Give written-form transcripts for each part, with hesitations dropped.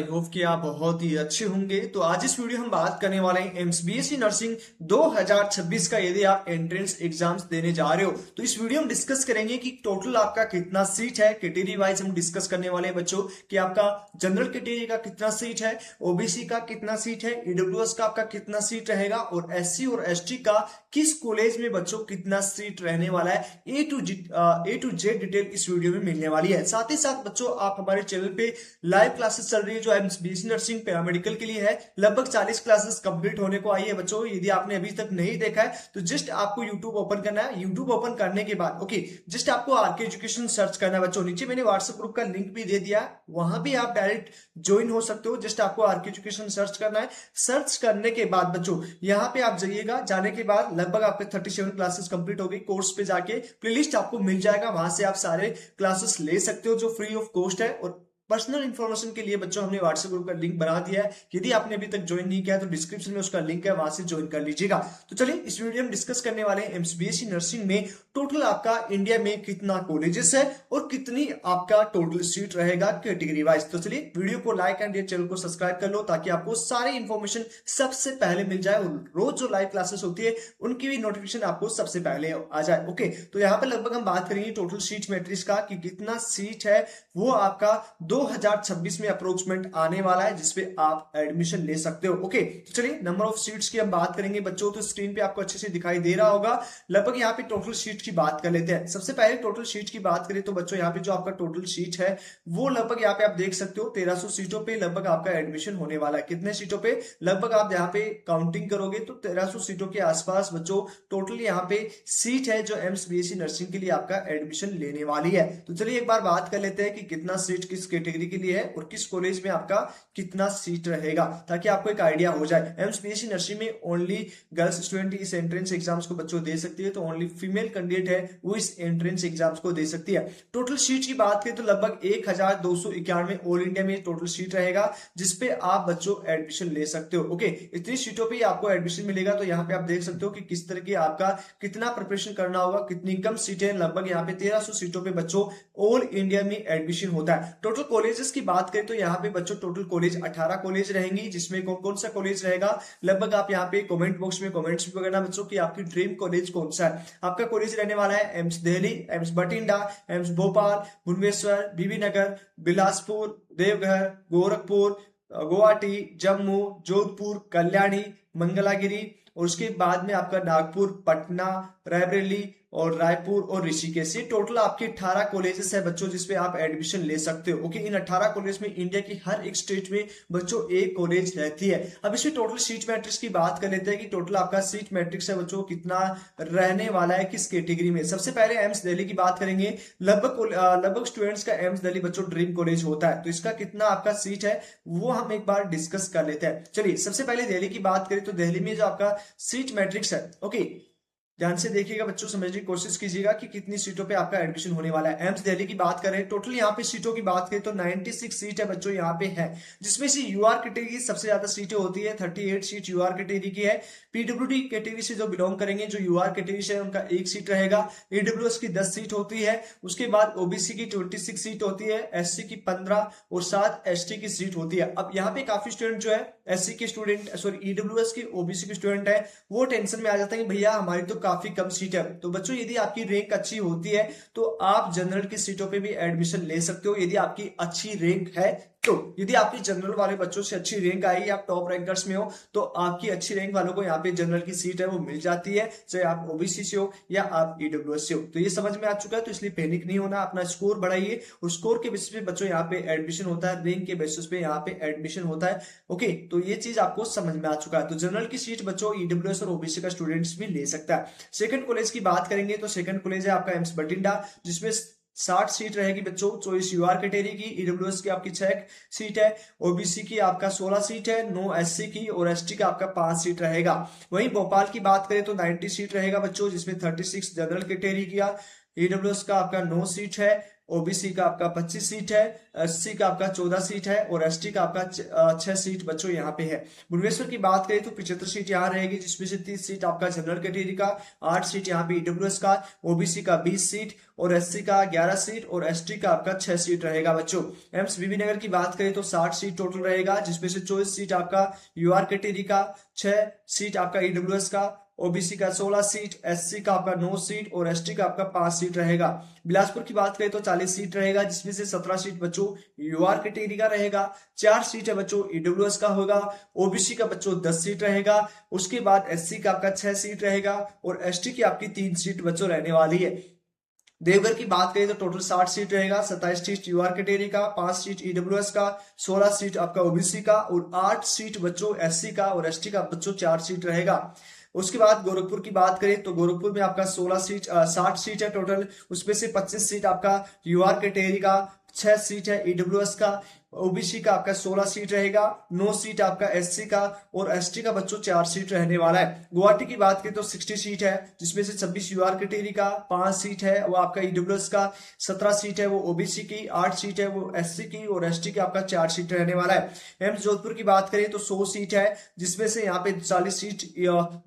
I hope कि आप बहुत ही अच्छे होंगे। तो आज इस वीडियो हम बात करने वाले हैं एम्स बीएससी नर्सिंग 2026 का। यदि आप एंट्रेंस एग्जाम्स देने जा रहे हो तो इस वीडियो में डिस्कस करेंगे कि टोटल आपका कितना सीट है। कैटेगरी वाइज हम डिस्कस करने वाले हैं बच्चों कि आपका जनरल कैटेगरी का कितना सीट है, ओबीसी का कितना सीट है, ईडब्ल्यूएस का आपका कितना सीट रहेगा और एससी और एसटी का किस कॉलेज में बच्चों कितना सीट रहने वाला है। ए टू जेड डिटेल इस वीडियो में मिलने वाली है। साथ ही साथ बच्चों आप हमारे चैनल पे लाइव क्लासेस चल रही है जो बीएससी नर्सिंग पैरामेडिकल के लिए है। लगभग 40 क्लासेस कंप्लीट होने को आई है बच्चों। यदि आपने अभी तक नहीं देखा है तो जस्ट आपको यूट्यूब ओपन करना है। यूट्यूब ओपन करने के बाद जस्ट आपको आरके एजुकेशन सर्च करना है बच्चों। नीचे मैंने व्हाट्सएप ग्रुप का लिंक भी दे दिया है, वहां भी आप डायरेक्ट ज्वाइन हो सकते हो। जस्ट आपको आरके एजुकेशन सर्च करना है। सर्च करने के बाद बच्चों यहाँ पे आप जाइएगा। जाने के बाद लगभग आपके 37 क्लासेस कंप्लीट हो गई। कोर्स पे जाके प्लेलिस्ट आपको मिल जाएगा, वहां से आप सारे क्लासेस ले सकते हो जो फ्री ऑफ कॉस्ट है। और पर्सनल इंफॉर्मेशन के लिए बच्चों हमने व्हाट्सएप ग्रुप का लिंक बना दिया है। यदि आपने अभी तक ज्वाइन नहीं किया तो डिस्क्रिप्शन में उसका लिंक है, वहां से ज्वाइन कर लीजिएगा। तो चलिए इस वीडियो में डिस्कस करने वाले हैं एम्स बीएससी नर्सिंग में टोटल आपका इंडिया में कितना कॉलेजेस है और कितनी आपका टोटल सीट रहेगा कैटेगरी वाइज। तो चलिए वीडियो को लाइक एंड चैनल को सब्सक्राइब कर लो ताकि आपको सारी इंफॉर्मेशन सबसे पहले मिल जाए और रोज जो लाइव क्लासेस होती है उनकी भी नोटिफिकेशन आपको सबसे पहले आ जाए। ओके, तो यहाँ पे लगभग हम बात करेंगे टोटल सीट मैट्रिक्स का कि कितना सीट है वो आपका 2026 में अप्रोक्सीमेट आने वाला है जिसपे आप एडमिशन ले सकते हो। ओके, तो चलिए नंबर ऑफ सीट्स की हम बात करेंगे बच्चों। तो स्क्रीन पे आपको अच्छे से दिखाई दे रहा होगा। लगभग यहाँ पे टोटल सीट की बात कर लेते हैं। सबसे पहले टोटल सीट की बात करें तो बच्चों यहाँ पे जो आपका टोटल सीट है वो लगभग यहाँ पे आप देख सकते हो 1300 सीटों पे लगभग आपका एडमिशन होने वाला है। कितने सीटों पे? लगभग आप यहाँ पे काउंटिंग करोगे तो 1300 सीटों के आसपास बच्चों टोटल यहाँ पे सीट है जो एम्स बीएससी नर्सिंग के लिए आपका एडमिशन लेने वाली है। तो चलिए एक बार बात कर लेते हैं कि कितना सीट किस कैटेगरी के लिए है और किस कॉलेज में आपका कितना सीट रहेगा, ताकि आपको एक आइडिया हो जाए। एम्स बीएससी नर्सिंग में ओनली गर्ल्स स्टूडेंट इस एंट्रेंस एग्जाम्स को बच्चों दे सकती है, तो ओनली फीमेल कैंडिडेट है वो इस एंट्रेंस एग्जाम्स को दे सकती है। टोटल सीट की बात करें तो लगभग 1291 ऑल इंडिया में टोटल सीट रहेगा जिसपे आप बच्चों एडमिशन ले सकते हो। ओके, इतनी सीटों पे आपको एडमिशन मिलेगा। तो यहाँ पे आप देख सकते हो कि किस तरह की आपका कितना प्रिपरेशन करना होगा, कितनी कम सीटें। लगभग यहाँ पे 1300 सीटों पे बच्चों ऑल इंडिया में एडमिशन होता है। टोटल कॉलेजेस की बात करें तो यहाँ पे बच्चों टोटल कॉलेज 18 कॉलेज रहेंगी, जिसमें कौन कौन सा कॉलेज रहेगा लगभग आप यहाँ पे कमेंट बॉक्स में कमेंट्स भी करना बच्चों कि आपकी ड्रीम कॉलेज कौन सा है। आपका कॉलेज रहने वाला है AIIMS Delhi, AIIMS Bathinda, AIIMS Bhopal, Bhubaneswar, Bibi Nagar, Bilaspur, Deoghar, Gorakhpur, Guwahati, Jammu, Jodhpur, Kalyani, Mangalagiri और उसके बाद में आपका नागपुर, पटना, रायबरेली और रायपुर और ऋषिकेश। ये टोटल आपके 18 कॉलेजेस है बच्चों जिसपे आप एडमिशन ले सकते हो। ओके, इन 18 कॉलेज में इंडिया की हर एक स्टेट में बच्चों एक कॉलेज रहती है। अब इसमें टोटल सीट मैट्रिक्स की बात कर लेते हैं कि टोटल आपका सीट मैट्रिक्स है बच्चों कितना रहने वाला है किस कैटेगरी में। सबसे पहले एम्स दिल्ली की बात करेंगे। लगभग स्टूडेंट्स का एम्स दिल्ली बच्चों ड्रीम कॉलेज होता है, तो इसका कितना आपका सीट है वो हम एक बार डिस्कस कर लेते हैं। चलिए सबसे पहले दिल्ली की बात करें तो दिल्ली में जो आपका सीट मैट्रिक्स है, ओके ध्यान से देखिएगा बच्चों, समझने की कोशिश कीजिएगा कि कितनी सीटों पे आपका एडमिशन होने वाला है। एम्स दिल्ली की बात करें टोटल यहाँ पे सीटों की बात करें तो 96 सीट है बच्चों यहाँ पे है, जिसमें से यूआर कैटेगरी सबसे ज्यादा सीटें होती है। 38 सीट यूआर कैटेगरी की है। पीडब्ल्यूडी कैटेगरी से जो बिलोंग करेंगे, जो यूआर कैटेगरी से उनका 1 सीट रहेगा। ईडब्ल्यूएस की 10 सीट होती है। उसके बाद ओबीसी की 26 सीट होती है, एससी की 15 और 7 एसटी की सीट होती है। अब यहाँ पे काफी स्टूडेंट जो है एससी के स्टूडेंट ईडब्ल्यूएस की ओबीसी के स्टूडेंट है वो टेंशन में आ जाता है कि भैया हमारी तो काफी कम सीट है। तो बच्चों यदि आपकी रैंक अच्छी होती है तो आप जनरल की सीटों पे भी एडमिशन ले सकते हो यदि आपकी अच्छी रैंक है। तो यदि आपकी जनरल वाले बच्चों से अच्छी रैंक आई, आप टॉप रैंकर्स में हो, तो आपकी अच्छी रैंक वालों को यहाँ पे जनरल की सीट है वो मिल जाती है, चाहे आप ओबीसी से हो या आप ईडब्ल्यूएस से हो। तो ये समझ में आ चुका है, तो इसलिए पैनिक नहीं होना, अपना स्कोर बढ़ाइए और स्कोर के बेसिस पे बच्चों यहाँ पे एडमिशन होता है, रैंक के बेसिस पे यहाँ पे एडमिशन होता है। ओके, तो ये चीज आपको समझ में आ चुका है। तो जनरल की सीट बच्चों ईडब्ल्यूएस और ओबीसी का स्टूडेंट्स भी ले सकता है। सेकंड कॉलेज की बात करेंगे तो सेकंड कॉलेज है आपका एम्स बठिंडा, जिसमें 60 सीट रहेगी बच्चों। चॉइस यूआर कैटेगरी की, ईडब्ल्यूएस की आपकी 6 सीट है, ओबीसी की आपका 16 सीट है, नो एससी की और एसटी का आपका 5 सीट रहेगा। वहीं भोपाल की बात करें तो 90 सीट रहेगा बच्चों, जिसमें 36 जनरल कैटेगरी की, ईडब्ल्यूएस का आपका 9 सीट है ओबीसी का आपका 25 सीट है, एससी का आपका 14 सीट है और एसटी का आपका 6 सीट बच्चों यहाँ पे है। भुवनेश्वर की बात करें तो 75 सीट यहाँ रहेगी, जिसमें से 30 सीट आपका जनरल कैटेगरी का, 8 सीट यहाँ पे ईडब्ल्यूएस का, ओबीसी का 20 सीट और एससी का 11 सीट और एसटी का आपका 6 सीट रहेगा बच्चों। एम्स बीबी नगर की बात करें तो 60 सीट टोटल रहेगा, जिसमें से 24 सीट आपका यूआर कैटेगरी का, 6 सीट आपका ईडब्ल्यूएस का, ओबीसी का 16 सीट, एससी का आपका 9 सीट और एसटी का आपका 5 सीट रहेगा। बिलासपुर की बात करें तो 40 सीट रहेगा, जिसमें से 17 सीट बच्चों यूआर कैटेगरी का रहेगा, 4 सीट है बच्चों ईडब्ल्यूएस का होगा, ओबीसी का बच्चों 10 सीट रहेगा, उसके बाद एससी का आपका 6 सीट रहेगा और एसटी की आपकी 3 सीट बच्चों रहने वाली है। देवघर की बात करें तो टोटल 60 सीट रहेगा, 27 सीट यूआर कैटेगरी का, 5 सीट ईडब्ल्यूएस का, 16 सीट आपका ओबीसी का और 8 सीट बच्चों एससी का और एसटी का बच्चों 4 सीट रहेगा। उसके बाद गोरखपुर की बात करें तो गोरखपुर में आपका 60 सीट है टोटल, उसमें से 25 सीट आपका यूआर कैटेगरी का, 6 सीट है ईडब्ल्यूएस का, ओबीसी का आपका 16 सीट रहेगा, 9 सीट आपका एससी का और एसटी का बच्चों 4 सीट रहने वाला है। गुवाहाटी की बात करें तो 60 सीट है, जिसमें से 26 यूआर कैटेगरी का, 5 सीट है वो आपका ईडब्ल्यूएस का, 17 सीट है वो ओबीसी की, 8 सीट है वो एससी की और एसटी की आपका 4 सीट रहने वाला है। एम्स जोधपुर की बात करें तो 100 सीट है, जिसमें से यहाँ पे 40 सीट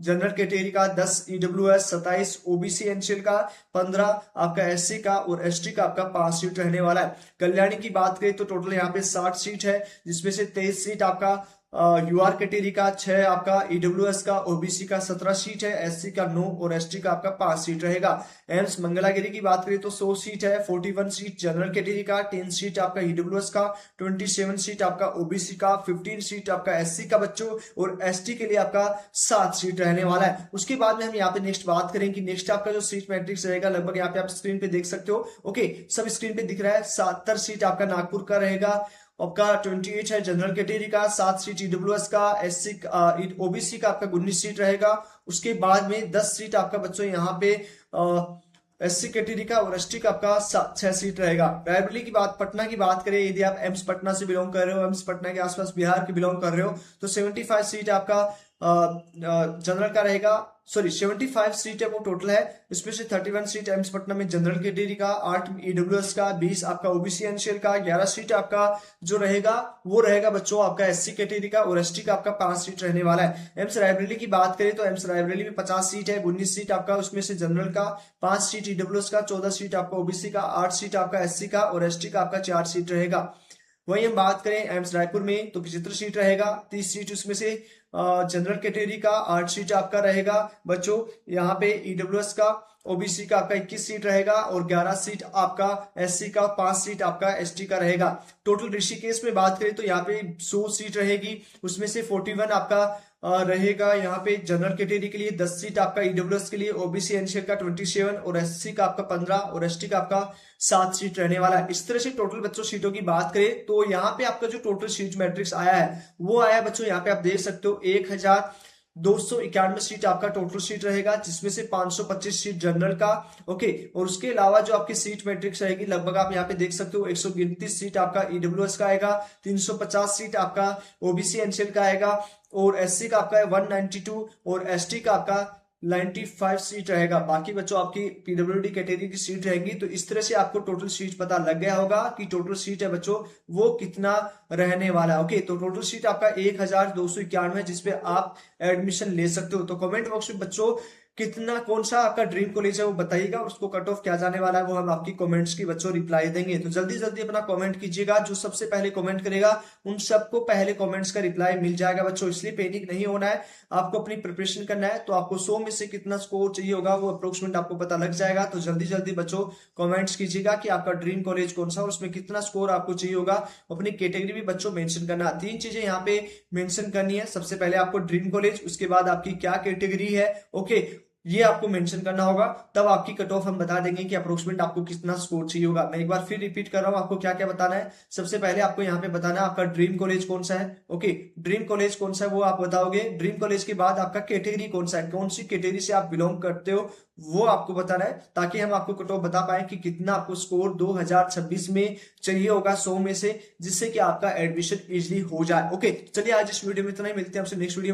जनरल कैटेगरी का, 10 ईडब्ल्यूएस, 27 ओबीसी एनसीएल का, 15 आपका एससी का और एसटी का आपका 5 सीट रहने वाला है। कल्याणी की बात करें तो टोटल यहाँ पे 60 सीट है, जिसमें से 23 सीट आपका यूआर कैटेगरी का, 6 आपका ईडब्ल्यूएस का, ओबीसी का 17 सीट है, एससी का 9 और एसटी का आपका 5 सीट रहेगा। एम्स मंगलागिरी की बात करें तो 100 सीट है, 41 सीट जनरल कैटेगरी का, 10 सीट आपका ईडब्ल्यूएस का, 27 सीट आपका ओबीसी का, 15 सीट आपका एससी का बच्चों और एसटी के लिए आपका 7 सीट रहने वाला है। उसके बाद में हम यहाँ पे नेक्स्ट बात करें कि नेक्स्ट आपका जो सीट मैट्रिक्स रहेगा, लगभग यहाँ पे आप स्क्रीन पे देख सकते हो। ओके, सब स्क्रीन पे दिख रहा है। 70 सीट आपका नागपुर का रहेगा, आपका 28 है जनरल कैटेगरी का, 7 सीट ईडब्ल्यूएस का, एससी ओबीसी का आपका 19 सीट रहेगा। उसके बाद में 10 सीट आपका बच्चों यहाँ पे एससी कैटेगरी का और एसटी का आपका 6 सीट रहेगा। रायबरेली की बात, पटना की बात करें, यदि आप एम्स पटना से बिलोंग कर रहे हो, एम्स पटना के आसपास बिहार के बिलोंग कर रहे हो, तो 75 सीट आपका जनरल का रहेगा, सॉरी 75 सीट है वो टोटल है। इसमें से 31 सीट एम्स पटना में जनरल कैटेगरी का, 8 ईडब्ल्यूएस का, 20 आपका ओबीसी एनसीएल का, 11 सीट आपका जो रहेगा वो रहेगा बच्चों आपका एससी कैटेगरी का और एसटी का आपका 5 सीट रहने वाला है। एम्स रायबरेली की बात करें तो एम्स रायबरेली में 50 सीट है, 19 सीट आपका उसमें से जनरल का, 5 सीट ईडब्ल्यूएस का, 14 सीट आपका ओबीसी का, 8 सीट आपका एससी का और एसटी का आपका 4 सीट रहेगा। वहीं हम बात करें एम्स रायपुर में तो 75 सीट रहेगा, 30 सीट उसमें से जनरल कैटेगरी का, 8 सीट आपका रहेगा बच्चों यहाँ पे ईडब्ल्यूएस का, ओबीसी का आपका 21 सीट रहेगा और 11 सीट आपका एससी का, 5 सीट आपका एसटी का रहेगा। टोटल ऋषिकेश में बात करें तो यहाँ पे 100 सीट रहेगी, उसमें से 41 आपका रहेगा यहाँ पे जनरल कैटेगरी के लिए, 10 सीट आपका ईडब्ल्यूएस के लिए, ओबीसी एनसीएल का 27 और एससी का आपका 15 और एसटी का आपका 7 सीट रहने वाला है। इस तरह से टोटल बच्चों सीटों की बात करें तो यहाँ पे आपका जो टोटल सीट मैट्रिक्स आया है वो आया है बच्चों, यहाँ पे आप देख सकते हो 1291 सीट आपका टोटल सीट रहेगा, जिसमें से 525 सीट जनरल का। ओके, और उसके अलावा जो आपकी सीट मैट्रिक्स रहेगी लगभग आप यहाँ पे देख सकते हो 129 सीट आपका ईडब्ल्यूएस का आएगा, 350 सीट आपका ओबीसी एनसीएल का आएगा और एससी का आपका 192 और एसटी का आपका 95 सीट रहेगा। बाकी बच्चों आपकी पीडब्ल्यूडी कैटेगरी की सीट रहेंगी। तो इस तरह से आपको टोटल सीट पता लग गया होगा कि टोटल सीट है बच्चों वो कितना रहने वाला है। ओके, तो टोटल सीट आपका 1291 है जिसपे आप एडमिशन ले सकते हो। तो कमेंट बॉक्स में बच्चों कितना कौन सा आपका ड्रीम कॉलेज है वो बताइएगा, उसको कट ऑफ क्या जाने वाला है वो हम आपकी कमेंट्स की बच्चों रिप्लाई देंगे। तो जल्दी जल्दी अपना कमेंट कीजिएगा, जो सबसे पहले कमेंट करेगा उन सबको पहले कमेंट्स का रिप्लाई मिल जाएगा बच्चों। इसलिए पैनिक नहीं होना है, आपको अपनी प्रिपरेशन करना है। तो आपको 100 में से कितना स्कोर चाहिए होगा वो अप्रोक्सीमेट आपको पता लग जाएगा। तो जल्दी जल्दी बच्चों कमेंट्स कीजिएगा कि आपका ड्रीम कॉलेज कौन सा और उसमें कितना स्कोर आपको चाहिए होगा। अपनी कैटेगरी भी बच्चों मेंशन करना। 3 चीजें यहाँ पे मेंशन करनी है, सबसे पहले आपको ड्रीम कॉलेज, उसके बाद आपकी क्या कैटेगरी है, ओके ये आपको मेंशन करना होगा। तब आपकी कट ऑफ हम बता देंगे कि अप्रोक्सीमेट आपको कितना स्कोर चाहिए होगा। मैं एक बार फिर रिपीट कर रहा हूं, आपको क्या क्या बताना है। सबसे पहले आपको यहाँ पे बताना है आपका ड्रीम कॉलेज कौन सा है। ओके, ड्रीम कॉलेज कौन सा है वो आप बताओगे। ड्रीम कॉलेज के बाद आपका कैटेगरी कौन सा है, कौन सी कैटेगरी से आप बिलोंग करते हो वो आपको बताना है, ताकि हम आपको कट ऑफ बता पाए कि कितना आपको स्कोर 2026 में चाहिए होगा 100 में से, जिससे कि आपका एडमिशन इजिली हो जाए। ओके, चलिए आज इस वीडियो में इतना ही, मिलते हैं आपसे नेक्स्ट वीडियो में।